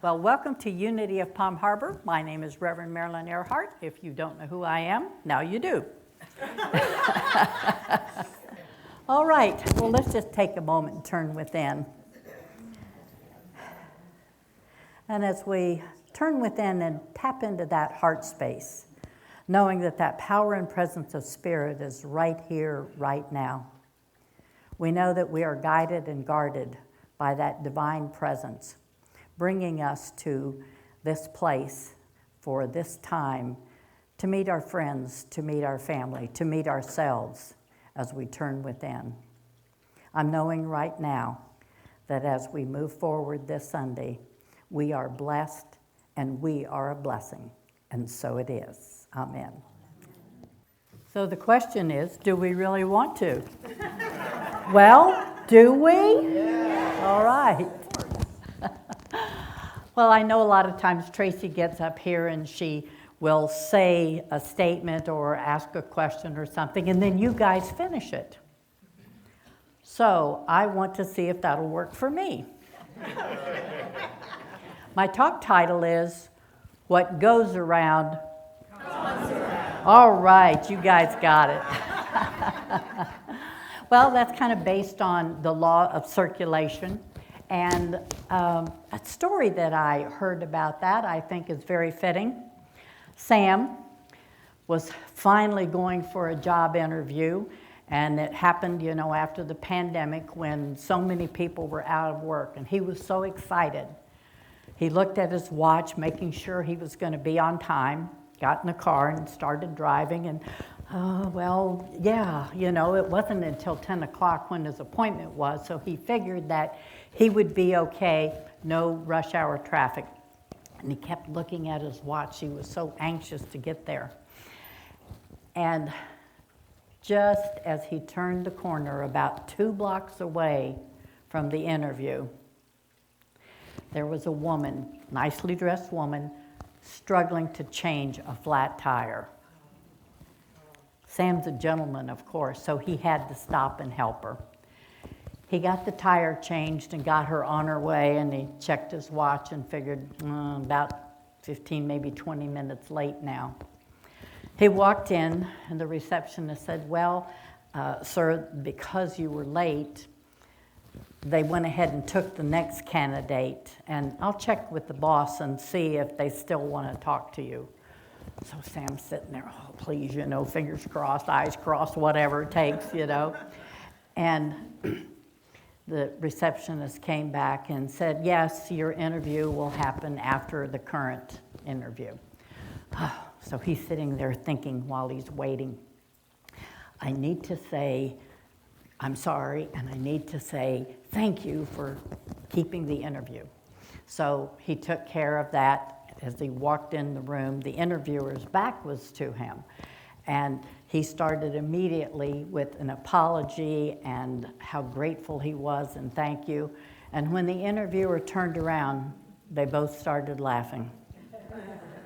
Well, welcome to Unity of Palm Harbor. My name is Reverend Marilyn Earhart. If you don't know who I am, now you do. All right, well, let's just take a moment and turn within. And as we turn within and tap into that heart space, knowing that that power and presence of Spirit is right here, right now. We know that we are guided and guarded by that divine presence, bringing us to this place for this time to meet our friends, to meet our family, to meet ourselves as we turn within. I'm knowing right now that as we move forward this Sunday, we are blessed and we are a blessing, and so it is. Amen. So the question is, do we really want to? Well, do we? Yeah. All right. Well, I know a lot of times Tracey gets up here and she will say a statement or ask a question or something, and then you guys finish it. So I want to see if that'll work for me. My talk title is, What Goes Around Comes Around. All right, you guys got it. Well, that's kind of based on the law of circulation. And a story that I heard about that I think is very fitting. Sam was finally going for a job interview, and it happened, after the pandemic when so many people were out of work, and he was so excited. He looked at his watch, making sure he was going to be on time, got in the car and started driving, and it wasn't until 10 o'clock when his appointment was, so he figured that he would be okay, no rush hour traffic. And he kept looking at his watch. He was so anxious to get there. And just as he turned the corner about 2 blocks away from the interview, there was a woman, nicely dressed woman, struggling to change a flat tire. Sam's a gentleman, of course, so he had to stop and help her. He got the tire changed and got her on her way, and he checked his watch and figured about 15, maybe 20 minutes late now. He walked in, and the receptionist said, well, sir, because you were late, they went ahead and took the next candidate, and I'll check with the boss and see if they still want to talk to you. So Sam's sitting there, oh, please, fingers crossed, eyes crossed, whatever it takes, And the receptionist came back and said, yes, your interview will happen after the current interview. So he's sitting there thinking while he's waiting, I need to say, I'm sorry, and I need to say thank you for keeping the interview. So he took care of that. As he walked in the room, the interviewer's back was to him. And he started immediately with an apology and how grateful he was and thank you. And when the interviewer turned around, they both started laughing.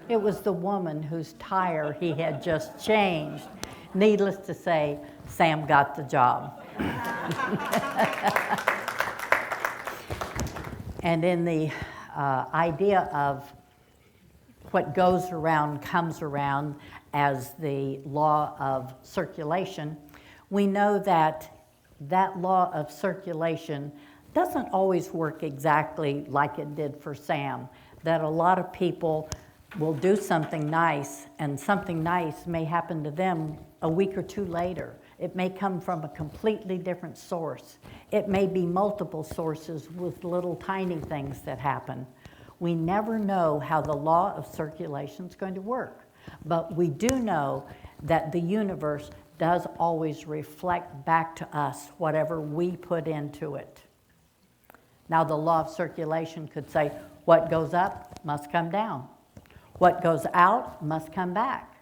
It was the woman whose tire he had just changed. Needless to say, Sam got the job. And in the idea of what goes around comes around as the law of circulation, we know that that law of circulation doesn't always work exactly like it did for Sam, that a lot of people will do something nice, and something nice may happen to them a week or 2 later. It may come from a completely different source. It may be multiple sources with little tiny things that happen. We never know how the law of circulation is going to work, but we do know that the universe does always reflect back to us whatever we put into it. Now, the law of circulation could say, what goes up must come down. What goes out must come back.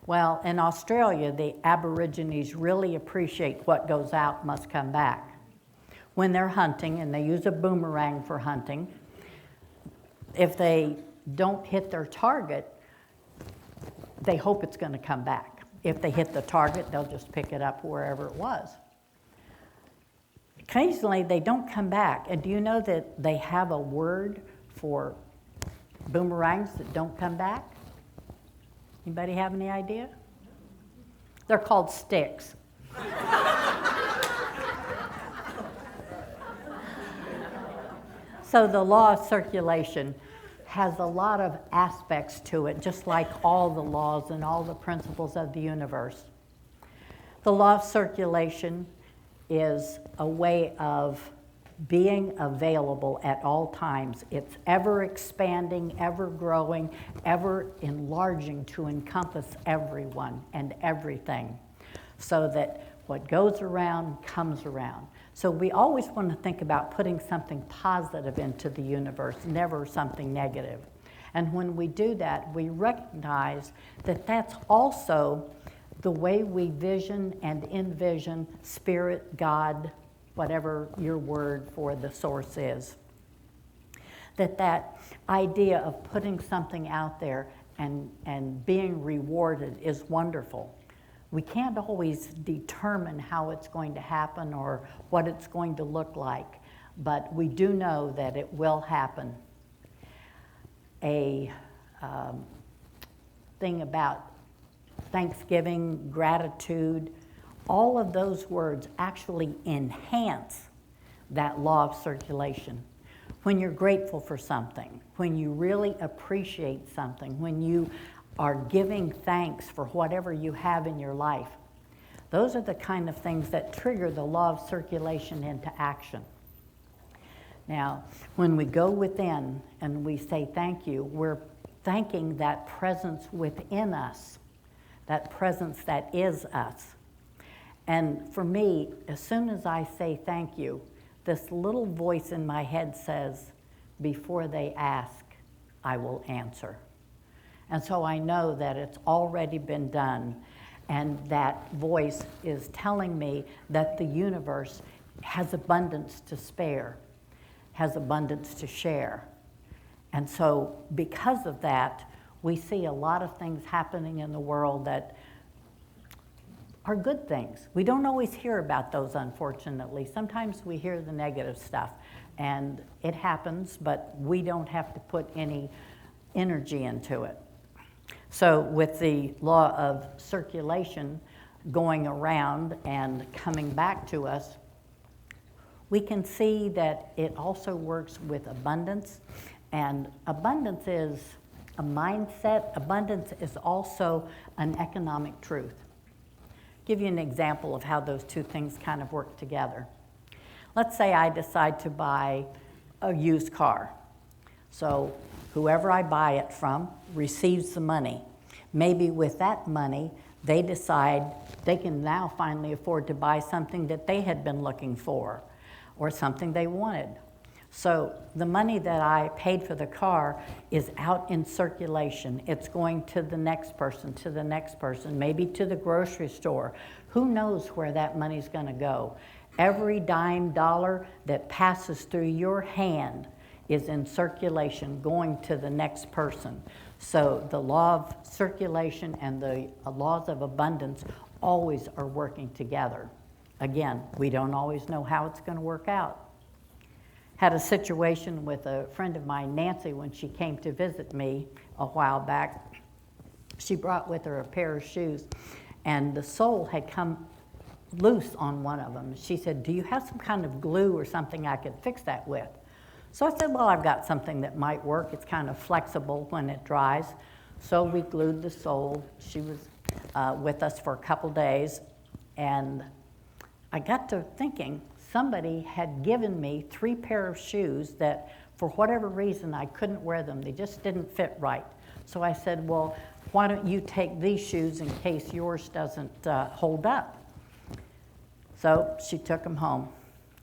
Well, in Australia, the Aborigines really appreciate what goes out must come back. When they're hunting, and they use a boomerang for hunting, if they don't hit their target, they hope it's going to come back. If they hit the target, they'll just pick it up wherever it was. Occasionally, they don't come back. And do you know that they have a word for boomerangs that don't come back? Anybody have any idea? They're called sticks. So the law of circulation has a lot of aspects to it, just like all the laws and all the principles of the universe. The law of circulation is a way of being available at all times. It's ever expanding, ever growing, ever enlarging to encompass everyone and everything, so that what goes around comes around. So we always want to think about putting something positive into the universe, never something negative. And when we do that, we recognize that that's also the way we vision and envision spirit, God, whatever your word for the source is. That idea of putting something out there and being rewarded is wonderful. We can't always determine how it's going to happen or what it's going to look like, but we do know that it will happen. A thing about Thanksgiving, gratitude, all of those words actually enhance that law of circulation. When you're grateful for something, when you really appreciate something, when you are giving thanks for whatever you have in your life, those are the kind of things that trigger the law of circulation into action. Now, when we go within and we say thank you, we're thanking that presence within us, that presence that is us. And for me, as soon as I say thank you, this little voice in my head says, before they ask, I will answer. And so I know that it's already been done, and that voice is telling me that the universe has abundance to spare, has abundance to share. And so because of that, we see a lot of things happening in the world that are good things. We don't always hear about those, unfortunately. Sometimes we hear the negative stuff, and it happens, but we don't have to put any energy into it. So with the law of circulation going around and coming back to us, we can see that it also works with abundance. And abundance is a mindset. Abundance is also an economic truth. Give you an example of how those two things kind of work together. Let's say I decide to buy a used car. So whoever I buy it from receives the money. Maybe with that money, they decide they can now finally afford to buy something that they had been looking for or something they wanted. So the money that I paid for the car is out in circulation. It's going to the next person, maybe to the grocery store. Who knows where that money's going to go? Every dime dollar that passes through your hand is in circulation, going to the next person. So the law of circulation and the laws of abundance always are working together. Again, we don't always know how it's going to work out. Had a situation with a friend of mine, Nancy, when she came to visit me a while back. She brought with her a pair of shoes, and the sole had come loose on one of them. She said, do you have some kind of glue or something I could fix that with? So I said, well, I've got something that might work. It's kind of flexible when it dries. So we glued the sole. She was with us for a couple days, and I got to thinking, somebody had given me 3 pair of shoes that, for whatever reason, I couldn't wear them. They just didn't fit right. So I said, well, why don't you take these shoes in case yours doesn't hold up? So she took them home.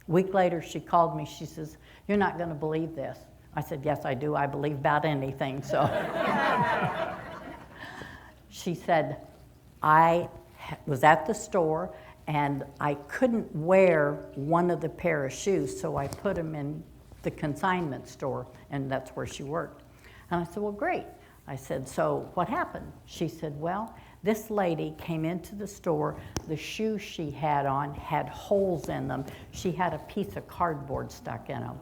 A week later, she called me. She says, you're not going to believe this. I said, yes, I do. I believe about anything. So she said, I was at the store, and I couldn't wear one of the pair of shoes, so I put them in the consignment store, and that's where she worked. And I said, well, great. I said, so what happened? She said, well, this lady came into the store. The shoes she had on had holes in them. She had a piece of cardboard stuck in them.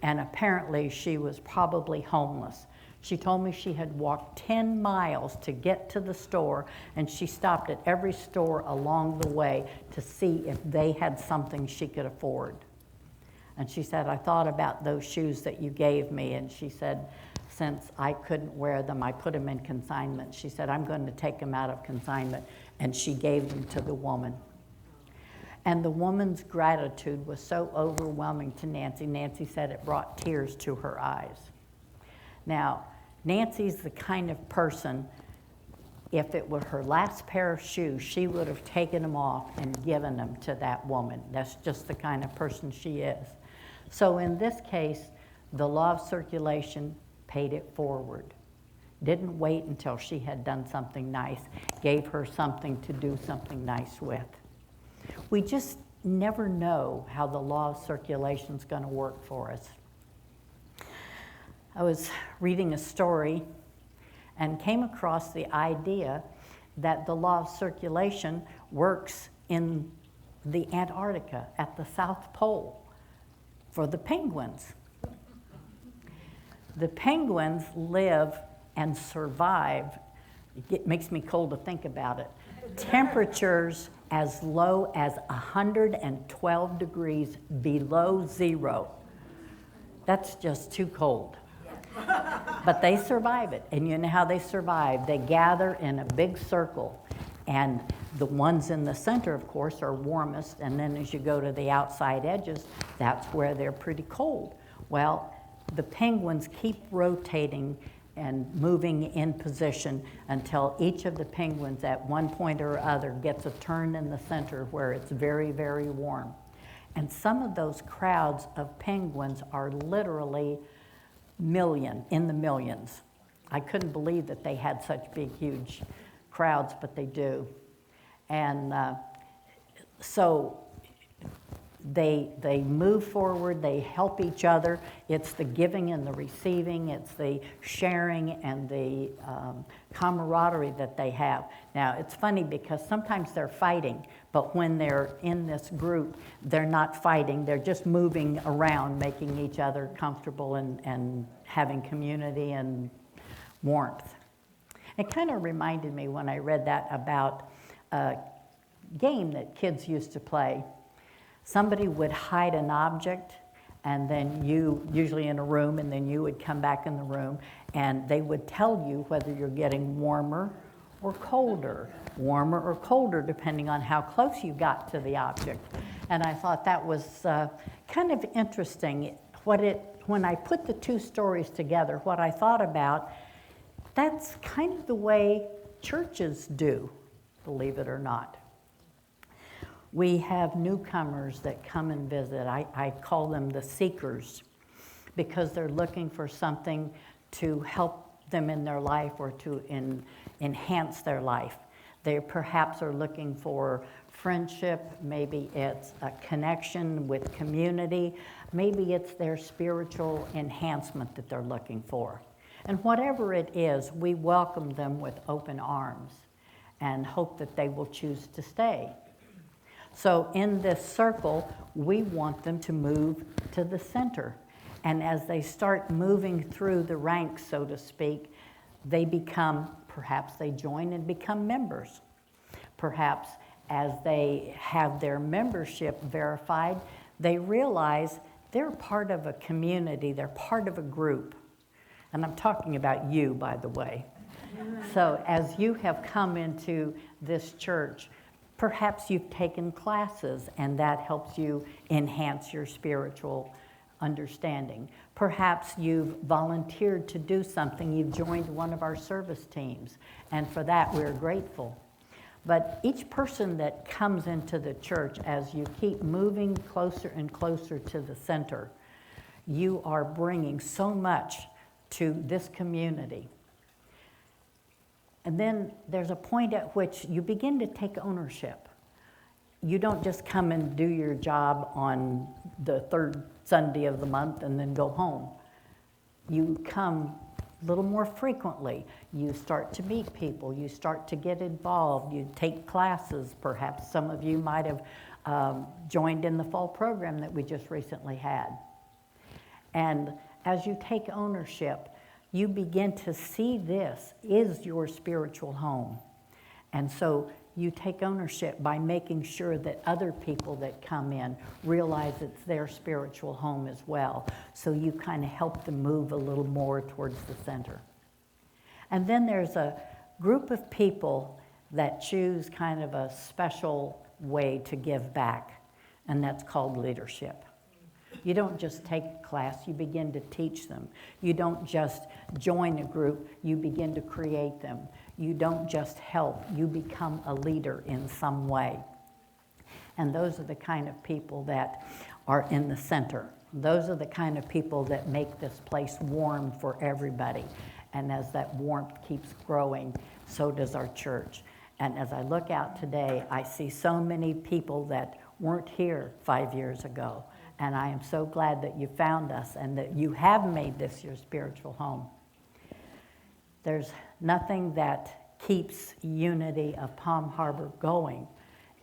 And apparently she was probably homeless. She told me she had walked 10 miles to get to the store, and she stopped at every store along the way to see if they had something she could afford. And she said, I thought about those shoes that you gave me, and she said, since I couldn't wear them, I put them in consignment. She said, I'm going to take them out of consignment, and she gave them to the woman. And the woman's gratitude was so overwhelming to Nancy. Nancy said it brought tears to her eyes. Now, Nancy's the kind of person, if it were her last pair of shoes, she would have taken them off and given them to that woman. That's just the kind of person she is. So in this case, the law of circulation paid it forward. Didn't wait until she had done something nice, gave her something to do something nice with. We just never know how the law of circulation is going to work for us. I was reading a story and came across the idea that the law of circulation works in the Antarctica at the South Pole for the penguins. The penguins live and survive, it makes me cold to think about it, temperatures as low as 112 degrees below zero. That's just too cold. But they survive it. And you know how they survive? They gather in a big circle. And the ones in the center, of course, are warmest. And then as you go to the outside edges, that's where they're pretty cold. Well, the penguins keep rotating and moving in position until each of the penguins at one point or other gets a turn in the center where it's very, very warm. And some of those crowds of penguins are literally in the millions. I couldn't believe that they had such big, huge crowds, but they do. And so they move forward, they help each other. It's the giving and the receiving, it's the sharing and the camaraderie that they have. Now, it's funny because sometimes they're fighting, but when they're in this group, they're not fighting, they're just moving around, making each other comfortable and having community and warmth. It kind of reminded me when I read that about a game that kids used to play. Somebody would hide an object, and then you, usually in a room, and then you would come back in the room, and they would tell you whether you're getting warmer or colder, depending on how close you got to the object. And I thought that was kind of interesting. When I put the two stories together, what I thought about, that's kind of the way churches do, believe it or not. We have newcomers that come and visit. I call them the seekers because they're looking for something to help them in their life or to enhance their life. They perhaps are looking for friendship, maybe it's a connection with community, maybe it's their spiritual enhancement that they're looking for. And whatever it is, we welcome them with open arms and hope that they will choose to stay. So in this circle, we want them to move to the center. And as they start moving through the ranks, so to speak, perhaps they join and become members. Perhaps as they have their membership verified, they realize they're part of a community, they're part of a group. And I'm talking about you, by the way. So as you have come into this church, perhaps you've taken classes and that helps you enhance your spiritual understanding. Perhaps you've volunteered to do something. You've joined one of our service teams, and for that we're grateful. But each person that comes into the church, as you keep moving closer and closer to the center, you are bringing so much to this community. And then there's a point at which you begin to take ownership. You don't just come and do your job on the third Sunday of the month and then go home. You come a little more frequently. You start to meet people. You start to get involved. You take classes. Perhaps some of you might have joined in the fall program that we just recently had. And as you take ownership, you begin to see this is your spiritual home. And so you take ownership by making sure that other people that come in realize it's their spiritual home as well. So you kind of help them move a little more towards the center. And then there's a group of people that choose kind of a special way to give back, and that's called leadership. You don't just take a class, you begin to teach them. You don't just join a group, you begin to create them. You don't just help, you become a leader in some way. And those are the kind of people that are in the center. Those are the kind of people that make this place warm for everybody. And as that warmth keeps growing, so does our church. And as I look out today, I see so many people that weren't here 5 years ago. And I am so glad that you found us and that you have made this your spiritual home. There's nothing that keeps unity of Palm Harbor going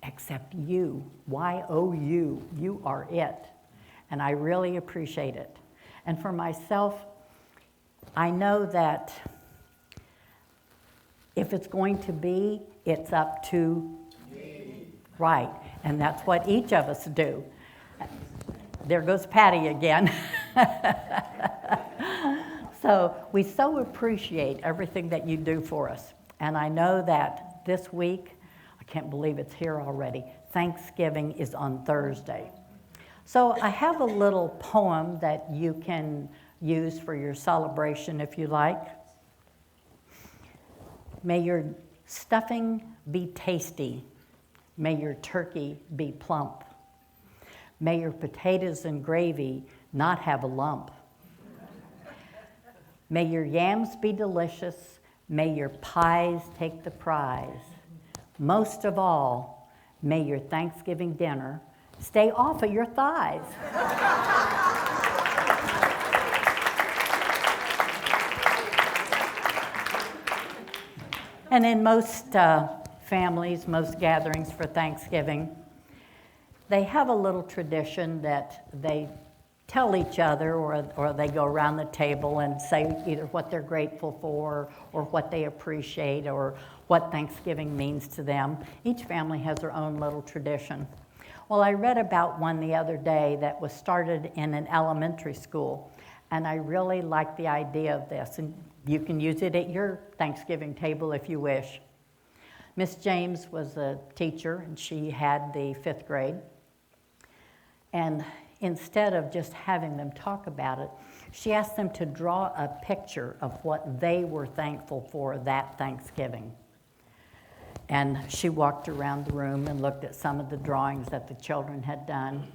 except you. Y-O-U. You are it. And I really appreciate it. And for myself, I know that if it's going to be, it's up to me. Right. And that's what each of us do. There goes Patty again. So we so appreciate everything that you do for us. And I know that this week, I can't believe it's here already, Thanksgiving is on Thursday. So I have a little poem that you can use for your celebration if you like. May your stuffing be tasty. May your turkey be plump. May your potatoes and gravy not have a lump. May your yams be delicious. May your pies take the prize. Most of all, may your Thanksgiving dinner stay off of your thighs. And in most families, most gatherings for Thanksgiving, they have a little tradition that they tell each other or they go around the table and say either what they're grateful for or what they appreciate or what Thanksgiving means to them. Each family has their own little tradition. Well, I read about one the other day that was started in an elementary school, and I really like the idea of this, and you can use it at your Thanksgiving table if you wish. Miss James was a teacher, and she had the 5th grade. And instead of just having them talk about it, she asked them to draw a picture of what they were thankful for that Thanksgiving. And she walked around the room and looked at some of the drawings that the children had done.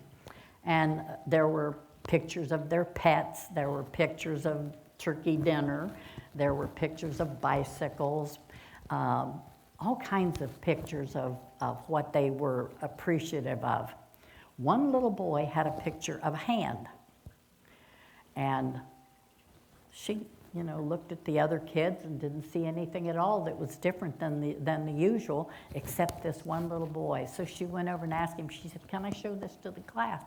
And there were pictures of their pets, there were pictures of turkey dinner, there were pictures of bicycles, all kinds of pictures of what they were appreciative of. One little boy had a picture of a hand. And she, looked at the other kids and didn't see anything at all that was different than the usual, except this one little boy. So she went over and asked him, she said, "Can I show this to the class?"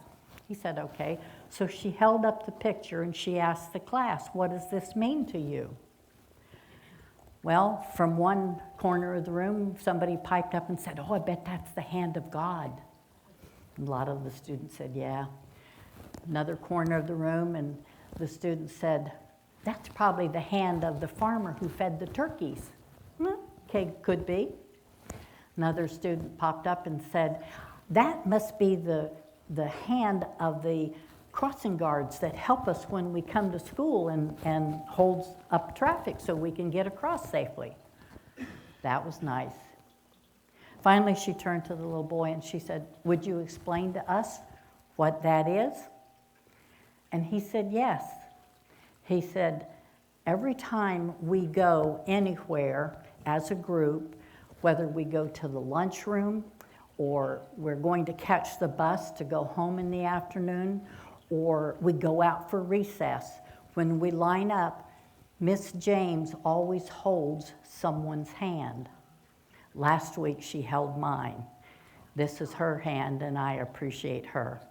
He said, "Okay." So she held up the picture and she asked the class, "What does this mean to you?" Well, from one corner of the room, somebody piped up and said, "Oh, I bet that's the hand of God." And a lot of the students said, "Yeah." Another corner of the room, and the student said, "That's probably the hand of the farmer who fed the turkeys." Okay, could be. Another student popped up and said, "That must be the hand of the crossing guards that help us when we come to school and holds up traffic so we can get across safely." That was nice. Finally, she turned to the little boy and she said, "Would you explain to us what that is?" And he said, "Yes." He said, "Every time we go anywhere as a group, whether we go to the lunchroom or we're going to catch the bus to go home in the afternoon, or we go out for recess, when we line up, Miss James always holds someone's hand. Last week she held mine. This is her hand and I appreciate her."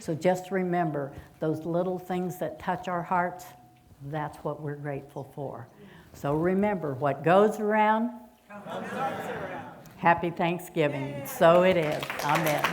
So just remember, those little things that touch our hearts, that's what we're grateful for. So remember, what goes around, comes around. Happy Thanksgiving. So it is. Amen.